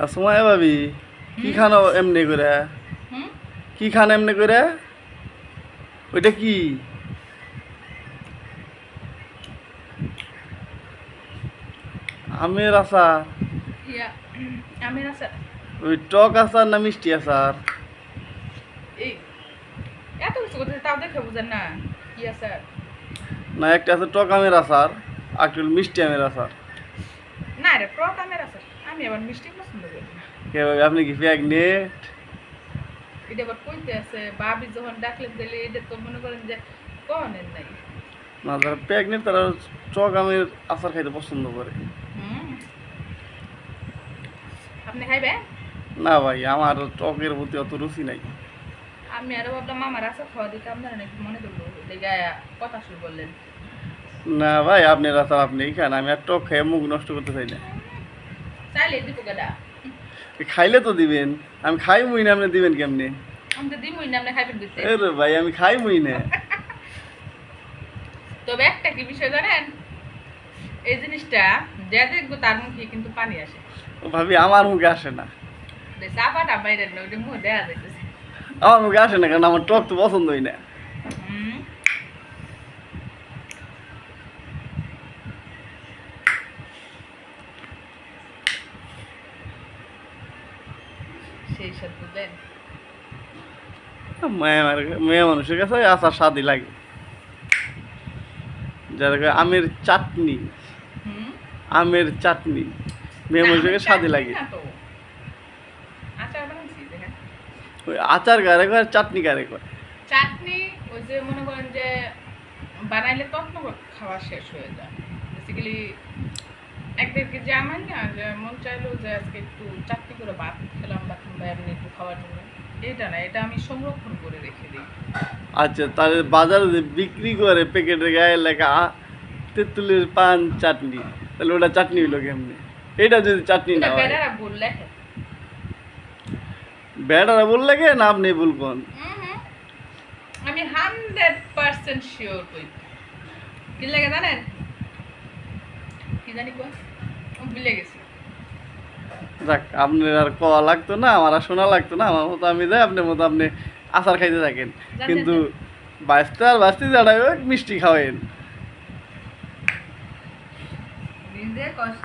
আর সময় ভাবি কি খানো এমনি করে? হুম কি খান এমনি করে? ওইটা কি? আমের আচার? ইয়া আমের আচার। ওই টক আচার না মিষ্টি আচার? এই এত কিছু করতে তাও দেখে বুঝেন না কি আচার? না, একটা আছে টক আমের আচার, আর একটা হলো মিষ্টি আমের আচার। না রে, টক আমের আচার। আমি আবার মিষ্টি পছন্দ করি না। কে ভাবি আপনি কি প্রেগনেন্ট? এটা আবার কইতে আছে ভাবি যখন ডাকলেন তাহলে এটা তো মনে করেন যে কনের নাই। না, যারা প্রেগনেন্ট তারা টক আমের আচার খাইতে পছন্দ করে। হুম আপনি খাইবেন? না ভাই, আমার টকের প্রতি অত রুচি নাই। আমি আরো ভাবলাম আমার আচার খাওয়া দিতে আপনারা নাকি মনে করলো লেগে কথা শুরু করলেন। না ভাই, আপনার আচার আপনিই খান, আমি আর টক খেয়ে মুখ নষ্ট করতে চাই না। চাইলে দিব গেডা। খাইলে তো দিবেন, আমি খাই মুই না, আপনি দিবেন কেমনি? আমি তো দিমই না, আপনি খাইবেন দিতে। আরে ভাই, আমি খাই মুই না। তবে একটা কি বিষয় জানেন, এই জিনিসটা যে দেখবো তার মুখে কিন্তু পানি আসে। ভাবি আমার মুখে আসে না। চাপাটা বাইরের না, ওটা মুখ দেয়া যাইতেছে। আমার মুখে আসে না, কারণ আমার টক তো পছন্দই না। হুম সেই সব বুঝলেন। মেয়ে মানুষের কাছে আচার স্বাদই লাগে। যারা কয় আমের চাটনি, হুম আমের চাটনি মেয়ে না, মানুষের আমি কাছে স্বাদই চাটনি লাগে। না তো, আচার বানাইছি দেখেন। ওই আচার কারে কয়, চাটনি কারে কয়? চাটনি ওই যে মনে করেন যে বানাইলে তখন খাওয়া শেষ হয়ে যায়। বেসিক্যালি 1-1.5 কেজি আমার না, যে মন চাইলো যে আজকে একটু চাটনি করে ভাত খেলাম বা কিংবা এমনি একটু খাওয়ার জন্য, এটা না, এটা আমি সংরক্ষণ করে রেখে দিই। আচ্ছা, তাহলে বাজারে যে বিক্রি করে প্যাকেটের গায়ে লেখা তেঁতুলের পান চাটনি, তাহলে ওটা চাটনি হইলো কেমনি? এটা যদি চাটনি না এটা হয়, বেড়ারা ভুল লেখে। বেটারা বললে কে না আপনি বলবেন? হুম, আমি 100% শিওর কই। কি লাগে জানেন? কি জানি কই, আমি ভুলে গেছি। যাক, আপনার আর কওয়া লাগতো না, আমার আর শোনা লাগতো না, আমার মতো আমি যাই, আপনার মতো আপনি আচার খাইতে থাকেন, যান, কিন্তু যান, বাঁচতে আর বাঁচতে যারা মিষ্টি খাওয়েন। নিজে কষ্ট